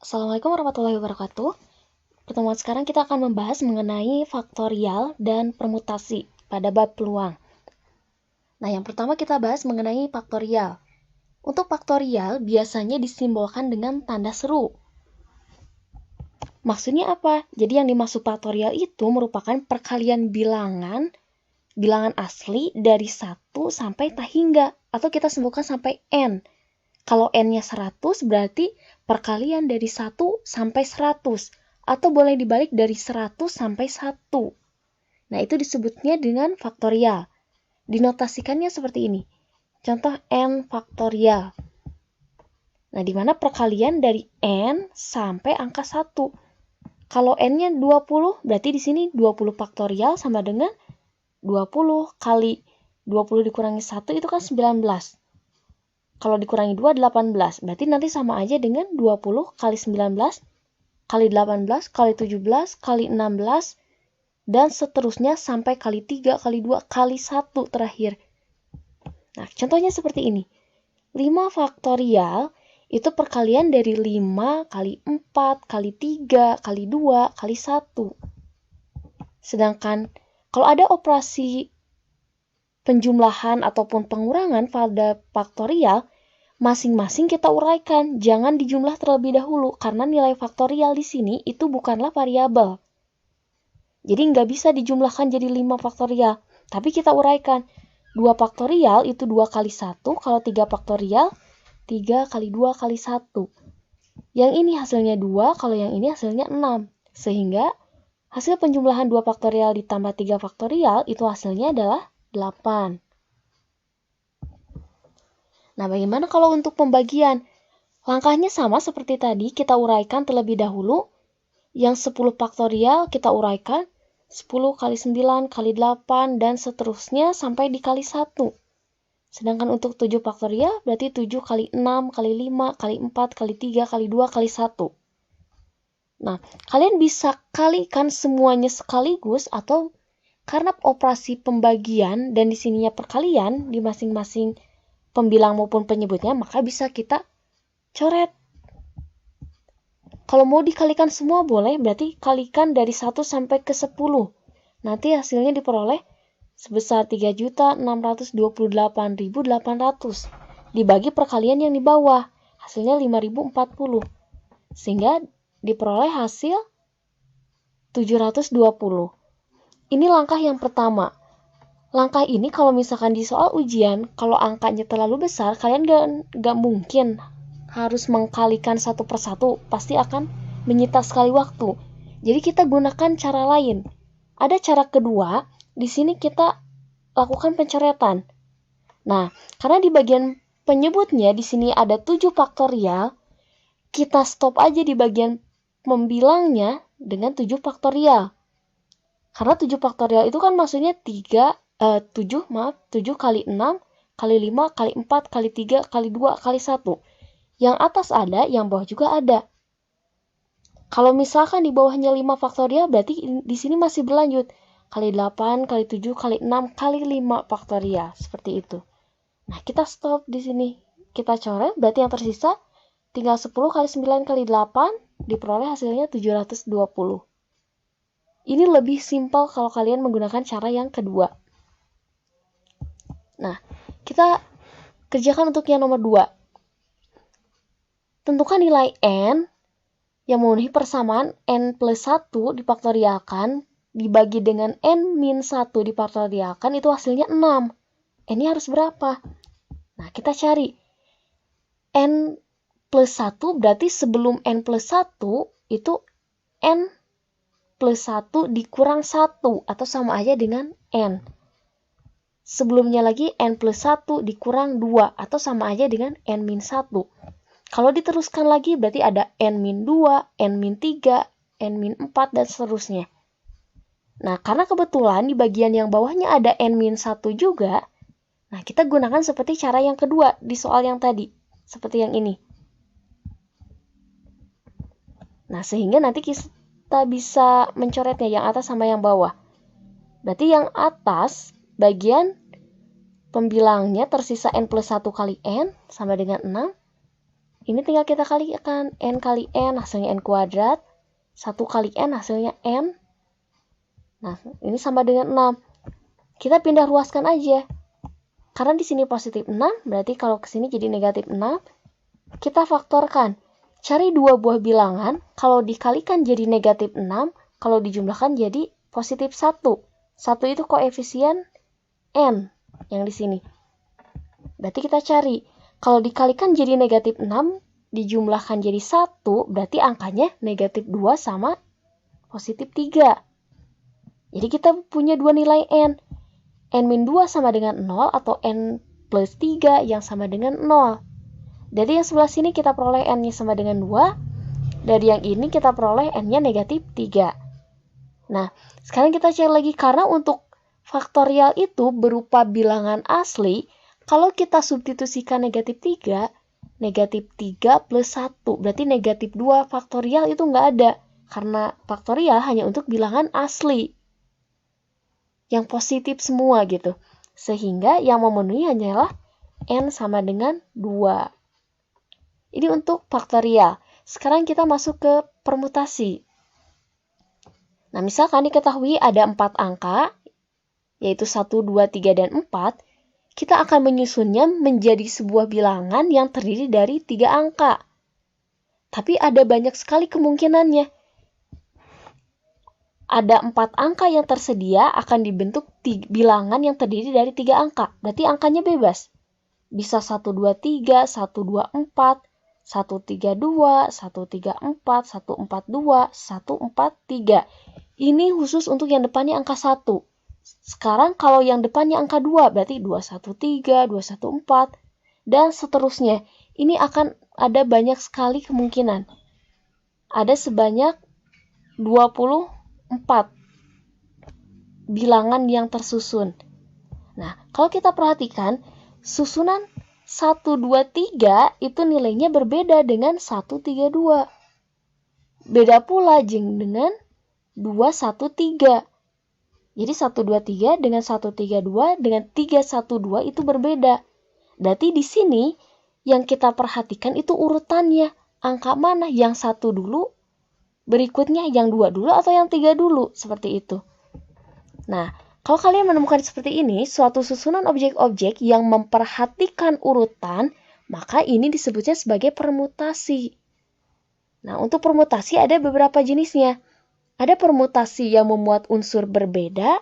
Assalamualaikum warahmatullahi wabarakatuh. Pertemuan sekarang kita akan membahas mengenai faktorial dan permutasi pada bab peluang. Nah, yang pertama kita bahas mengenai faktorial. Untuk faktorial biasanya disimbolkan dengan tanda seru. Maksudnya apa? Jadi yang dimaksud faktorial itu merupakan perkalian bilangan asli dari 1 sampai tak hingga, atau kita sebutkan sampai n. Kalau n-nya 100 berarti perkalian dari 1 sampai 100. Atau boleh dibalik dari 100 sampai 1. Nah, itu disebutnya dengan faktorial. Dinotasikannya seperti ini. Contoh n faktorial. Nah, di mana perkalian dari n sampai angka 1. Kalau n-nya 20, berarti di sini 20 faktorial sama dengan 20 kali 20 dikurangi 1 itu kan 19. Kalau dikurangi 2, 18. Berarti nanti sama aja dengan 20 kali 19, kali 18, kali 17, kali 16, dan seterusnya sampai kali 3, kali 2, kali 1 terakhir. Nah, contohnya seperti ini. 5 faktorial itu perkalian dari 5 kali 4, kali 3, kali 2, kali 1. Sedangkan kalau ada operasi penjumlahan ataupun pengurangan pada faktorial, masing-masing kita uraikan, jangan dijumlah terlebih dahulu karena nilai faktorial di sini itu bukanlah variabel. Jadi nggak bisa dijumlahkan jadi 5 faktorial, tapi kita uraikan. 2 faktorial itu 2 kali 1, kalau 3 faktorial 3 kali 2 kali 1. Yang ini hasilnya 2, kalau yang ini hasilnya 6. Sehingga hasil penjumlahan 2 faktorial ditambah 3 faktorial itu hasilnya adalah 8. Nah, bagaimana kalau untuk pembagian? Langkahnya sama seperti tadi, kita uraikan terlebih dahulu. Yang 10 faktorial kita uraikan 10 kali 9 kali 8 dan seterusnya sampai dikali 1. Sedangkan untuk 7 faktorial berarti 7 kali 6 kali 5 kali 4 kali 3 kali 2 kali 1. Nah, kalian bisa kalikan semuanya sekaligus atau karena operasi pembagian dan di sininya perkalian di masing-masing pembilang maupun penyebutnya, maka bisa kita coret. Kalau mau dikalikan semua boleh, berarti kalikan dari 1 sampai ke 10. Nanti hasilnya diperoleh sebesar 3.628.800. Dibagi perkalian yang di bawah, hasilnya 5.040. Sehingga diperoleh hasil 720. Ini langkah yang pertama. Langkah ini kalau misalkan di soal ujian, kalau angkanya terlalu besar, kalian gak mungkin harus mengkalikan satu persatu, pasti akan menyita sekali waktu. Jadi kita gunakan cara lain. Ada cara kedua, di sini kita lakukan pencoretan. Nah, karena di bagian penyebutnya di sini ada 7 faktorial, kita stop aja di bagian membilangnya dengan 7 faktorial. Karena 7 faktorial itu kan maksudnya 7 kali 6 kali 5 kali 4 kali 3 kali 2 kali 1. Yang atas ada, yang bawah juga ada. Kalau misalkan di bawahnya 5 faktorial, berarti di sini masih berlanjut. Kali 8, kali 7, kali 6, kali 5 faktorial. Seperti itu. Nah, kita stop di sini. Kita coret, berarti yang tersisa tinggal 10 kali 9 kali 8, diperoleh hasilnya 720. Ini lebih simpel kalau kalian menggunakan cara yang kedua. Nah, kita kerjakan untuk yang nomor 2. Tentukan nilai n yang memenuhi persamaan n plus 1 difaktorialkan dibagi dengan n min 1 difaktorialkan itu hasilnya 6. N-nya harus berapa? Nah, kita cari. N plus 1 berarti sebelum n plus 1 itu n plus 1 dikurang 1 atau sama aja dengan n. Sebelumnya lagi n plus 1 dikurang 2 atau sama aja dengan n min 1. Kalau diteruskan lagi berarti ada n-2, n-3, n-4, dan seterusnya. Nah, karena kebetulan di bagian yang bawahnya ada n-1 juga, nah kita gunakan seperti cara yang kedua di soal yang tadi, seperti yang ini. Nah, sehingga nanti kita bisa mencoretnya yang atas sama yang bawah. Berarti yang atas, bagian pembilangnya tersisa n plus 1 kali n sama dengan 6. Ini tinggal kita kalikan. N kali N hasilnya N kuadrat. 1 kali N hasilnya N. Nah, ini sama dengan 6. Kita pindah ruaskan aja. Karena di sini positif 6, berarti kalau ke sini jadi negatif 6. Kita faktorkan. Cari dua buah bilangan, kalau dikalikan jadi negatif 6, kalau dijumlahkan jadi positif 1. 1 itu koefisien N yang di sini. Berarti kita cari. Kalau dikalikan jadi negatif 6, dijumlahkan jadi 1, berarti angkanya negatif 2 sama positif 3. Jadi kita punya dua nilai N. N-2 sama dengan 0 atau N plus 3 yang sama dengan 0. Dari yang sebelah sini kita peroleh N-nya sama dengan 2. Dari yang ini kita peroleh N-nya negatif 3. Nah, sekarang kita cari lagi karena untuk faktorial itu berupa bilangan asli. Kalau kita substitusikan negatif 3, negatif 3 plus 1, berarti negatif 2 faktorial itu nggak ada. Karena faktorial hanya untuk bilangan asli. Yang positif semua gitu. Sehingga yang memenuhi hanyalah N sama dengan 2. Ini untuk faktorial. Sekarang kita masuk ke permutasi. Nah, misalkan diketahui ada 4 angka, yaitu 1, 2, 3, dan 4, kita akan menyusunnya menjadi sebuah bilangan yang terdiri dari 3 angka. Tapi ada banyak sekali kemungkinannya. Ada 4 angka yang tersedia akan dibentuk bilangan yang terdiri dari 3 angka. Berarti angkanya bebas. Bisa 1, 2, 3, 1, 2, 4, 1, 3, 2, 1, 3, 4, 1, 4, 2, 1, 4, 3. Ini khusus untuk yang depannya angka 1. Sekarang kalau yang depannya angka 2, berarti 213, 214, dan seterusnya. Ini akan ada banyak sekali kemungkinan. Ada sebanyak 24 bilangan yang tersusun. Nah, kalau kita perhatikan, susunan 1, 2, 3 itu nilainya berbeda dengan 1, 3, 2. Beda pula dengan 2, 1, 3. Jadi 1, 2, 3 dengan 1, 3, 2 dengan 3, 1, 2 itu berbeda. Berarti di sini yang kita perhatikan itu urutannya. Angka mana yang 1 dulu, berikutnya yang 2 dulu atau yang 3 dulu. Seperti itu. Nah, kalau kalian menemukan seperti ini, suatu susunan objek-objek yang memperhatikan urutan, maka ini disebutnya sebagai permutasi. Nah, untuk permutasi ada beberapa jenisnya. Ada permutasi yang memuat unsur berbeda,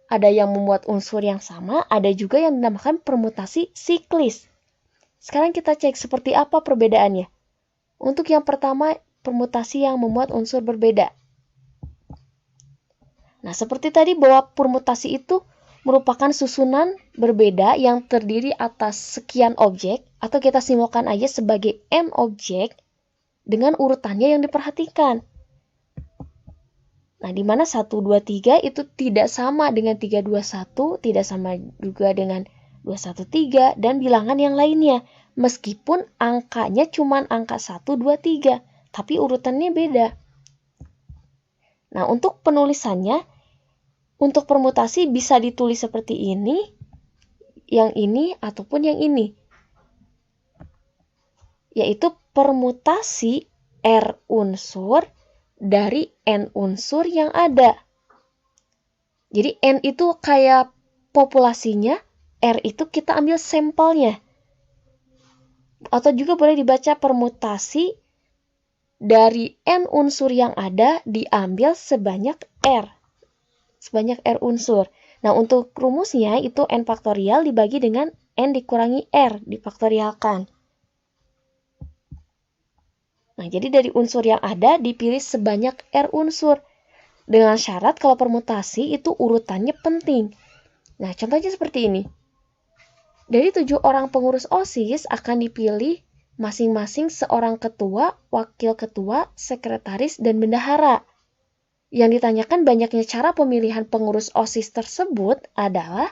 ada yang memuat unsur yang sama, ada juga yang dinamakan permutasi siklis. Sekarang kita cek seperti apa perbedaannya. Untuk yang pertama, permutasi yang memuat unsur berbeda. Nah, seperti tadi bahwa permutasi itu merupakan susunan berbeda yang terdiri atas sekian objek, atau kita simbolkan aja sebagai n objek dengan urutannya yang diperhatikan. Nah, di mana 1, 2, 3 itu tidak sama dengan 3, 2, 1, tidak sama juga dengan 2, 1, 3, dan bilangan yang lainnya. Meskipun angkanya cuma angka 1, 2, 3, tapi urutannya beda. Nah, untuk penulisannya, untuk permutasi bisa ditulis seperti ini, yang ini, ataupun yang ini. Yaitu permutasi R unsur dari N unsur yang ada. Jadi N itu kayak populasinya, R itu kita ambil sampelnya. Atau juga boleh dibaca permutasi dari N unsur yang ada diambil sebanyak R. Sebanyak R unsur. Nah, untuk rumusnya itu N faktorial dibagi dengan N dikurangi R, difaktorialkan. Nah, jadi dari unsur yang ada dipilih sebanyak R unsur. Dengan syarat kalau permutasi itu urutannya penting. Nah, contohnya seperti ini. Dari 7 orang pengurus OSIS akan dipilih masing-masing seorang ketua, wakil ketua, sekretaris, dan bendahara. Yang ditanyakan banyaknya cara pemilihan pengurus OSIS tersebut adalah,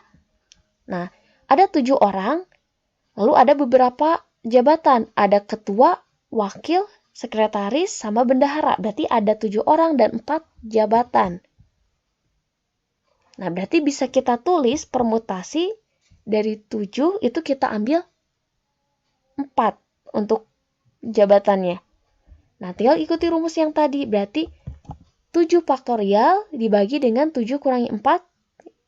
nah, ada 7 orang, lalu ada beberapa jabatan. Ada ketua, wakil, sekretaris, sama bendahara. Berarti ada 7 orang dan 4 jabatan. Nah, berarti bisa kita tulis permutasi dari 7 itu kita ambil 4 untuk jabatannya. Nah, tinggal ikuti rumus yang tadi. Berarti 7 faktorial dibagi dengan 7 kurangi 4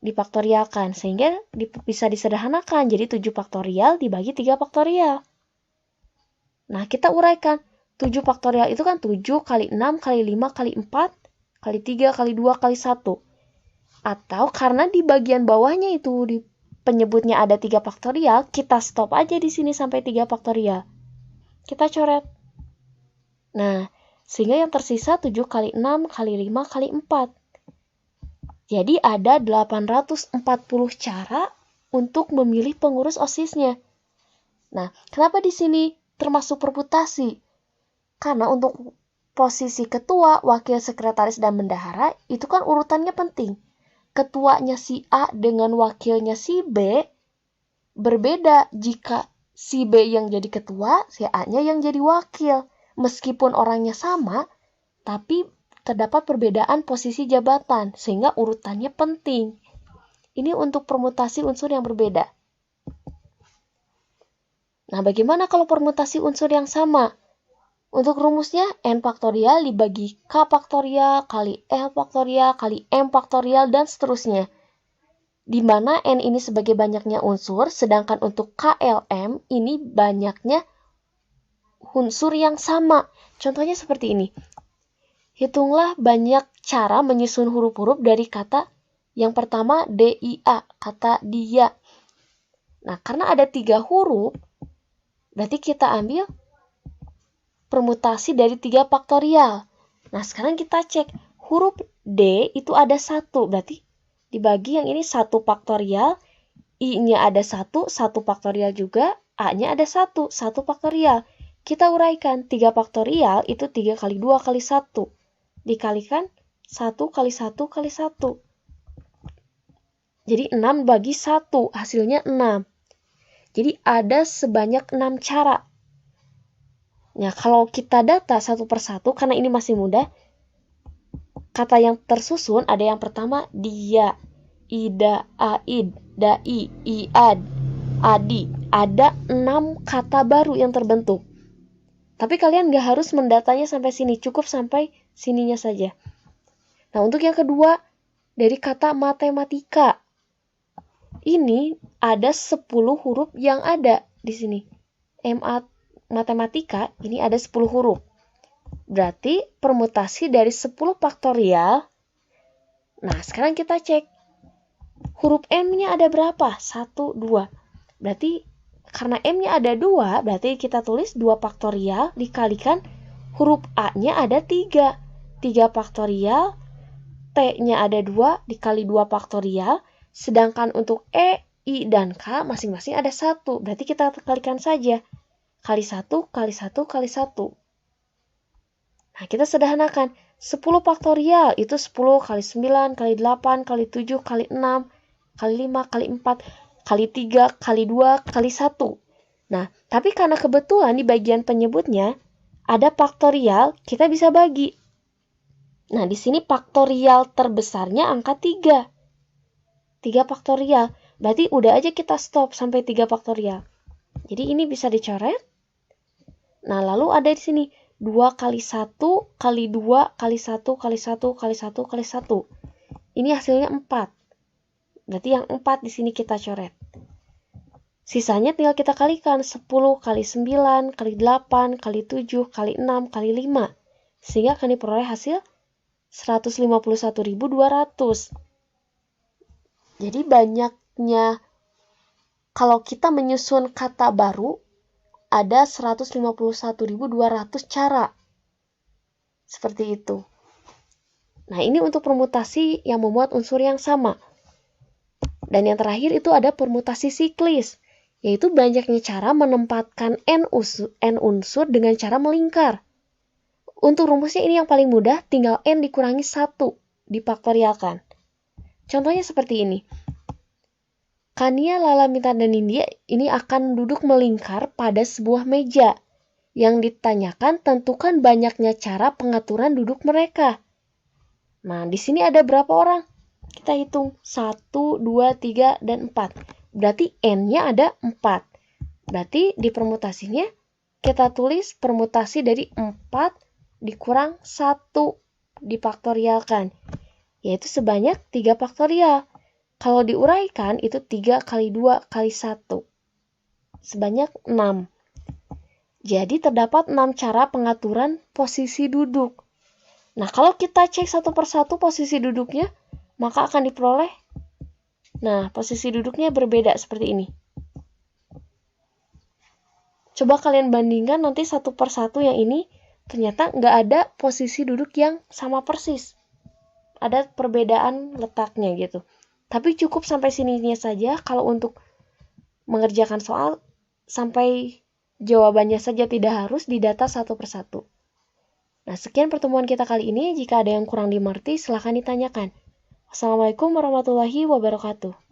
difaktorialkan. Sehingga bisa disederhanakan. Jadi 7 faktorial dibagi 3 faktorial. Nah, kita uraikan. 7 faktorial itu kan 7 kali 6 kali 5 kali 4 kali 3 kali 2 kali 1. Atau karena di bagian bawahnya itu di penyebutnya ada 3 faktorial, kita stop aja di sini sampai 3 faktorial. Kita coret. Nah, sehingga yang tersisa 7 kali 6 kali 5 kali 4. Jadi ada 840 cara untuk memilih pengurus OSIS-nya. Nah, kenapa di sini termasuk permutasi? Karena untuk posisi ketua, wakil sekretaris, dan bendahara itu kan urutannya penting. Ketuanya si A dengan wakilnya si B berbeda jika si B yang jadi ketua, si A-nya yang jadi wakil. Meskipun orangnya sama, tapi terdapat perbedaan posisi jabatan, sehingga urutannya penting. Ini untuk permutasi unsur yang berbeda. Nah, bagaimana kalau permutasi unsur yang sama? Untuk rumusnya, N faktorial dibagi K faktorial kali L faktorial kali M faktorial dan seterusnya. Di mana N ini sebagai banyaknya unsur, sedangkan untuk KLM ini banyaknya unsur yang sama. Contohnya seperti ini. Hitunglah banyak cara menyusun huruf-huruf dari kata yang pertama DIA, kata dia. Nah, karena ada 3 huruf, berarti kita ambil permutasi dari 3 faktorial. Nah, sekarang kita cek. Huruf D itu ada 1, berarti dibagi yang ini 1 faktorial, I-nya ada 1 faktorial juga, A-nya ada 1 faktorial. Kita uraikan, 3 faktorial itu 3 kali 2 kali 1. Dikalikan 1 kali 1 kali 1. Jadi 6 bagi 1, hasilnya 6. Jadi ada sebanyak 6 cara. Nah, kalau kita data satu persatu, karena ini masih mudah, kata yang tersusun ada yang pertama dia, ida, aid, dai, iad, adi. Ada 6 kata baru yang terbentuk. Tapi kalian gak harus mendatanya sampai sini, cukup sampai sininya saja. Nah, untuk yang kedua, dari kata matematika. Ini ada 10 huruf yang ada di sini. Matematika, ini ada 10 huruf. Berarti permutasi dari 10 faktorial. Nah, sekarang kita cek. Huruf M-nya ada berapa? 1, 2. Berarti karena M-nya ada 2, berarti kita tulis 2 faktorial dikalikan huruf A-nya ada 3. 3 faktorial, T-nya ada 2 dikali 2 faktorial, sedangkan untuk E, I, dan K masing-masing ada 1. Berarti kita kalikan saja. Kali 1, kali 1, kali 1. Nah, kita sederhanakan. 10 faktorial itu 10 kali 9, kali 8, kali 7, kali 6, kali 5, kali 4, kali 3, kali 2, kali 1. Nah, tapi karena kebetulan di bagian penyebutnya ada faktorial, kita bisa bagi. Nah, di sini faktorial terbesarnya angka 3. 3 faktorial. Berarti udah aja kita stop sampai 3 faktorial. Jadi ini bisa dicoret. Nah, lalu ada di sini 2 kali 1 kali 2 kali 1 kali 1 kali 1 kali 1. Ini hasilnya 4. Berarti yang 4 di sini kita coret. Sisanya tinggal kita kalikan 10 kali 9 kali 8 kali 7 kali 6 kali 5. Sehingga akan diperoleh hasil 151.200. Jadi banyaknya kalau kita menyusun kata baru ada 151.200 cara. Seperti itu. Nah, ini untuk permutasi yang memuat unsur yang sama. Dan yang terakhir itu ada permutasi siklis, yaitu banyaknya cara menempatkan N unsur dengan cara melingkar. Untuk rumusnya ini yang paling mudah, tinggal N dikurangi 1, difaktorialkan. Contohnya seperti ini. Kania, Lala, Mita, dan India ini akan duduk melingkar pada sebuah meja. Yang ditanyakan tentukan banyaknya cara pengaturan duduk mereka. Nah, di sini ada berapa orang? Kita hitung 1, 2, 3, dan 4. Berarti N-nya ada 4. Berarti di permutasinya kita tulis permutasi dari 4 dikurang 1 difaktorialkan, yaitu sebanyak 3 faktorial. Kalau diuraikan itu 3 kali 2 kali 1, sebanyak 6. Jadi terdapat 6 cara pengaturan posisi duduk. Nah, kalau kita cek satu persatu posisi duduknya, maka akan diperoleh, nah, posisi duduknya berbeda seperti ini. Coba kalian bandingkan nanti satu persatu yang ini, ternyata nggak ada posisi duduk yang sama persis. Ada perbedaan letaknya gitu. Tapi cukup sampai sininya saja. Kalau untuk mengerjakan soal, sampai jawabannya saja, tidak harus didata satu persatu. Nah, sekian pertemuan kita kali ini. Jika ada yang kurang dimengerti, silahkan ditanyakan. Wassalamualaikum warahmatullahi wabarakatuh.